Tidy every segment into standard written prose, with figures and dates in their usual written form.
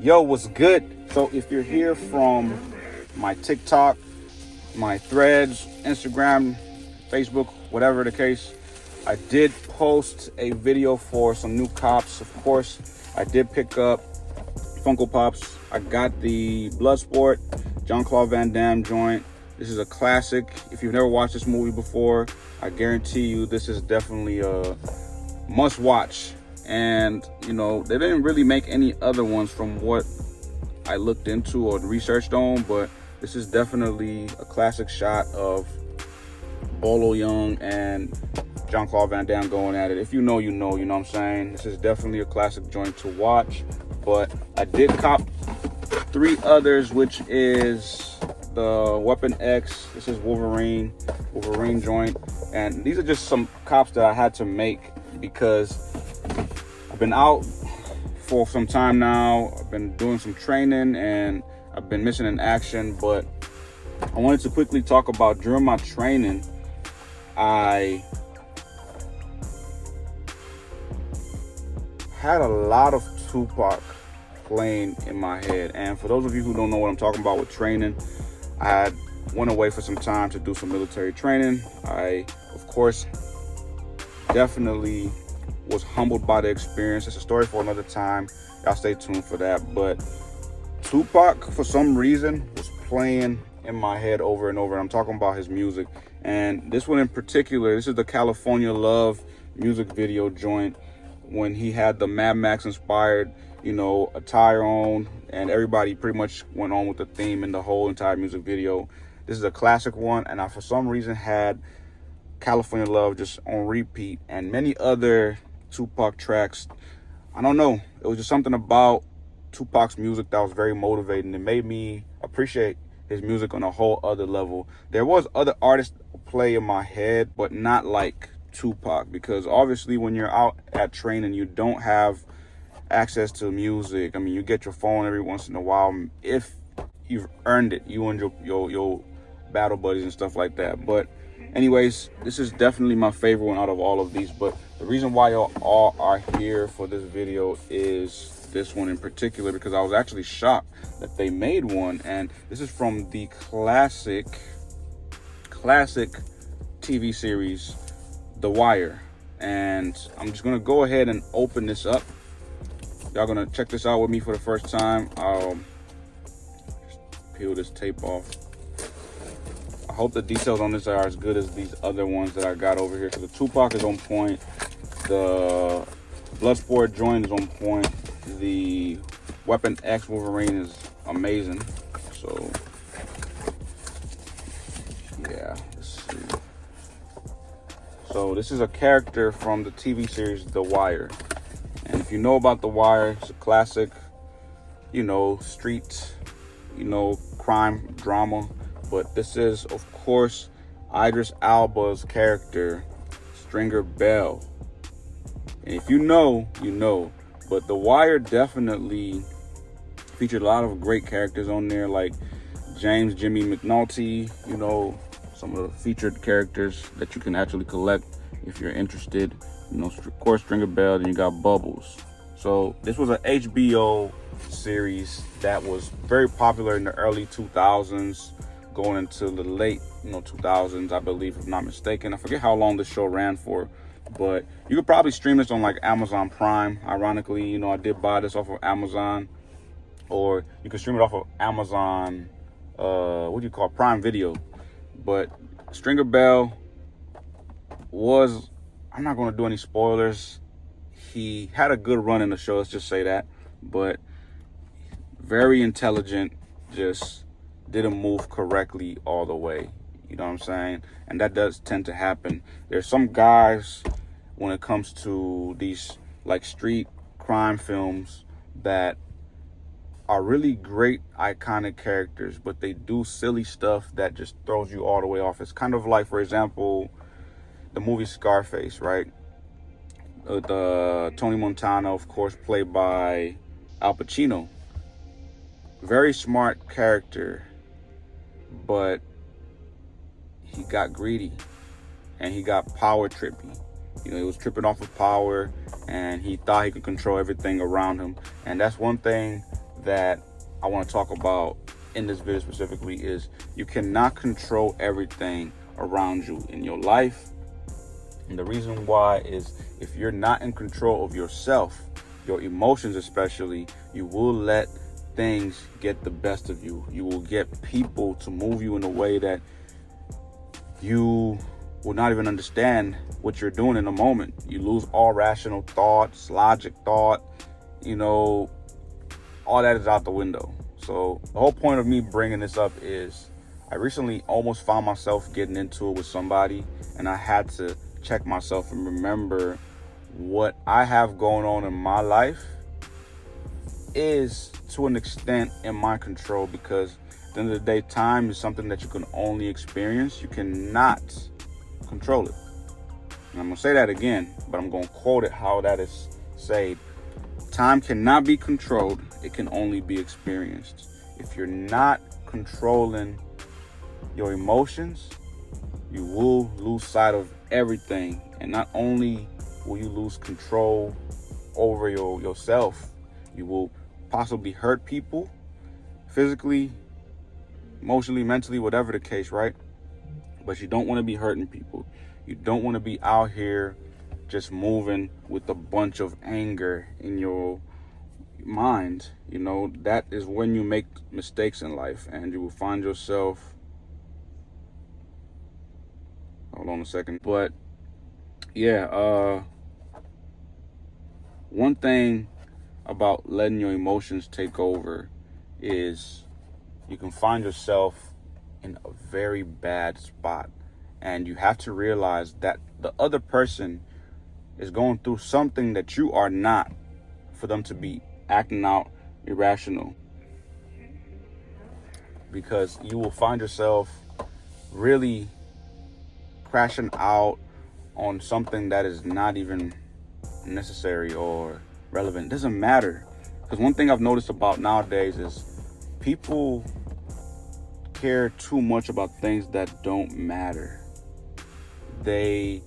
Yo, what's good? So if you're here from my TikTok, my threads, Instagram, Facebook, whatever the case, I did post a video for some new cops. Of course, I did pick up Funko Pops. I got the Bloodsport Jean-Claude Van Damme joint. This is a classic. If you've never watched this movie before, I guarantee you this is definitely a must watch. And you know, they didn't really make any other ones from what I looked into or researched on, but this is definitely a classic shot of Bolo Young and Jean-Claude Van Damme going at it. If you know, you know what I'm saying? This is definitely a classic joint to watch. But I did cop 3 others, which is the Weapon X. This is Wolverine joint. And these are just some cops that I had to make because I've been out for some time now. I've been doing some training and I've been missing in action, but I wanted to quickly talk about during my training, I had a lot of Tupac playing in my head. And for those of you who don't know what I'm talking about with training, I had went away for some time to do some military training. I, of course, definitely was humbled by the experience. It's a story for another time. Y'all stay tuned for that. But Tupac, for some reason, was playing in my head over and over. And I'm talking about his music. And this one in particular, this is the California Love music video joint when he had the Mad Max inspired, you know, attire on, and everybody pretty much went on with the theme in the whole entire music video. This is a classic one, and I, for some reason, had California Love just on repeat and many other Tupac tracks. I don't know, it was just something about Tupac's music that was very motivating. It made me appreciate his music on a whole other level. There was other artists play in my head, but not like Tupac, because obviously when you're out at training, you don't have access to music. I mean, you get your phone every once in a while if you've earned it, you and your battle buddies and stuff like that. But anyways, this is definitely my favorite one out of all of these. But the reason why y'all all are here for this video is this one in particular, because I was actually shocked that they made one. And this is from the classic TV series The Wire. And I'm just gonna go ahead and open this up. Y'all gonna check this out with me for the first time. I'll just peel this tape off. I hope the details on this are as good as these other ones that I got over here. So the Tupac is on point. The Bloodsport joint is on point. The Weapon X Wolverine is amazing. So yeah, let's see. So this is a character from the TV series The Wire. And if you know about The Wire, it's a classic, you know, street, you know, crime drama. But this is, of course, Idris Elba's character, Stringer Bell. And if you know, you know. But The Wire definitely featured a lot of great characters on there, like James Jimmy McNulty, you know, some of the featured characters that you can actually collect if you're interested. You know, of course, Stringer Bell, then you got Bubbles. So this was an HBO series that was very popular in the early 2000s, going into the late, 2000s, I believe, if I'm not mistaken. I forget how long the show ran for, but you could probably stream this on like Amazon Prime. Ironically, I did buy this off of Amazon, or you can stream it off of Amazon, Prime Video. But Stringer Bell was, I'm not going to do any spoilers. He had a good run in the show, let's just say that. But very intelligent, just didn't move correctly all the way. You know what I'm saying? And that does tend to happen. There's some guys, when it comes to these like street crime films, that are really great, iconic characters, but they do silly stuff that just throws you all the way off. It's kind of like, for example, the movie Scarface, right? The Tony Montana, of course, played by Al Pacino. Very smart character, but he got greedy and he got power trippy. He was tripping off of power, and he thought he could control everything around him. And that's one thing that I want to talk about in this video specifically is you cannot control everything around you in your life. And the reason why is if you're not in control of yourself, your emotions especially, you will let things get the best of you. You will get people to move you in a way that you will not even understand what you're doing in a moment. You lose all rational thoughts, logic thought, all that is out the window. So the whole point of me bringing this up is I recently almost found myself getting into it with somebody, and I had to check myself and remember what I have going on in my life is to an extent in my control, because at the end of the day, time is something that you can only experience. You cannot control it. And I'm going to say that again, but I'm going to quote it how that is said. Time cannot be controlled. It can only be experienced. If you're not controlling your emotions, you will lose sight of everything. And not only will you lose control over yourself, you will possibly hurt people physically, emotionally, mentally, whatever the case, right? But you don't want to be hurting people. You don't want to be out here just moving with a bunch of anger in your mind. That is when you make mistakes in life, and you will find yourself, hold on a second, but yeah, one thing about letting your emotions take over is you can find yourself in a very bad spot, and you have to realize that the other person is going through something that you are not, for them to be acting out irrational, because you will find yourself really crashing out on something that is not even necessary or relevant. It doesn't matter, because one thing I've noticed about nowadays is people care too much about things that don't matter. They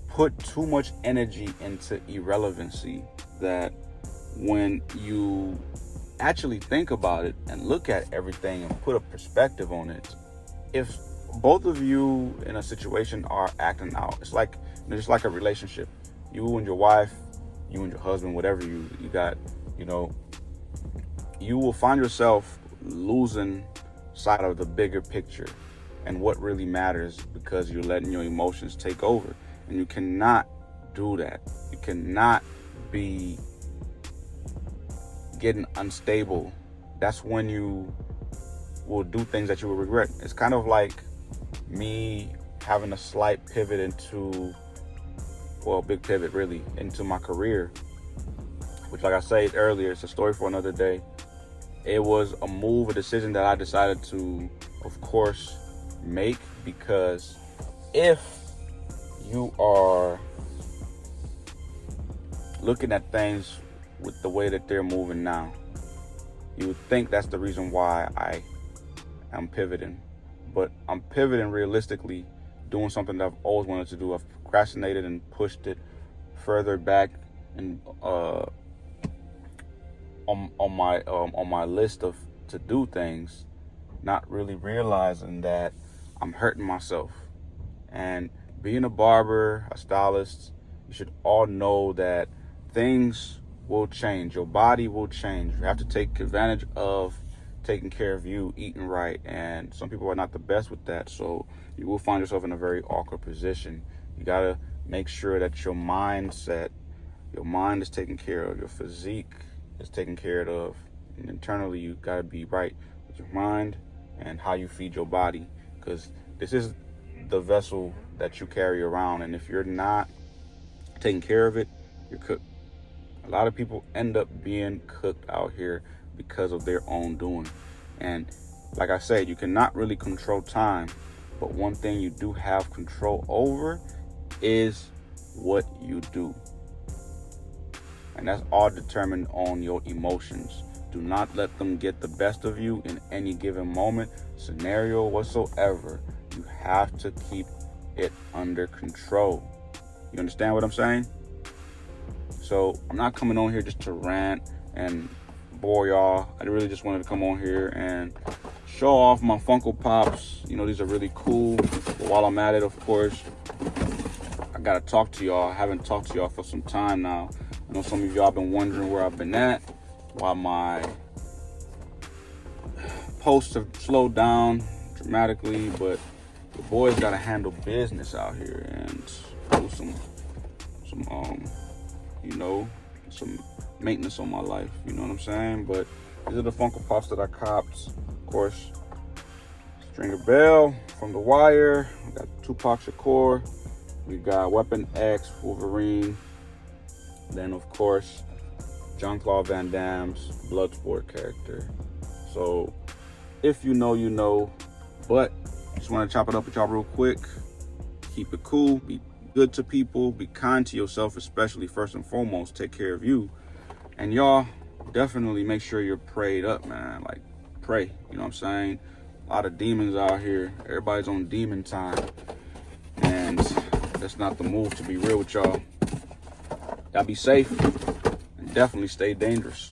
put too much energy into irrelevancy, that when you actually think about it and look at everything and put a perspective on it, if both of you in a situation are acting out, it's just like a relationship. You and your wife, you and your husband, whatever you got, you will find yourself losing sight of the bigger picture and what really matters, because you're letting your emotions take over. And you cannot do that. You cannot be getting unstable. That's when you will do things that you will regret. It's kind of like me having a slight pivot into, big pivot really, into my career, which, like I said earlier, it's a story for another day. It was a decision that I decided to, of course, make, because if you are looking at things with the way that they're moving now, you would think that's the reason why I am pivoting. But I'm pivoting realistically, doing something that I've always wanted to do. I've procrastinated and pushed it further back and on my list of to do things, not really realizing that I'm hurting myself. And being a barber, a stylist, you should all know that things will change. Your body will change. You have to take advantage of taking care of you, eating right. And some people are not the best with that. So you will find yourself in a very awkward position. You got to make sure that your mind is taken care of, your physique is taken care of. And internally, you got to be right with your mind and how you feed your body, because this is the vessel that you carry around. And if you're not taking care of it, you're cooked. A lot of people end up being cooked out here because of their own doing. And like I said, you cannot really control time, but one thing you do have control over is what you do. And that's all determined on your emotions. Do not let them get the best of you in any given moment, scenario whatsoever. You have to keep it under control. You understand what I'm saying? So I'm not coming on here just to rant and bore y'all. I really just wanted to come on here and show off my Funko Pops. You know, these are really cool. But while I'm at it, of course, I gotta talk to y'all. I haven't talked to y'all for some time now. I know some of y'all been wondering where I've been at, why my posts have slowed down dramatically, but the boys gotta handle business out here and do some you know, some maintenance on my life, you know what I'm saying? But these are the Funko Pops that I copped. Of course, Stringer Bell from The Wire. We got Tupac Shakur. We got Weapon X, Wolverine. Then, of course, Jean-Claude Van Damme's Bloodsport character. So, if you know, you know. But, just want to chop it up with y'all real quick. Keep it cool. Be good to people. Be kind to yourself, especially first and foremost. Take care of you. And y'all, definitely make sure you're prayed up, man. Like, pray. You know what I'm saying? A lot of demons out here. Everybody's on demon time. And that's not the move, to be real with y'all. Y'all be safe and definitely stay dangerous.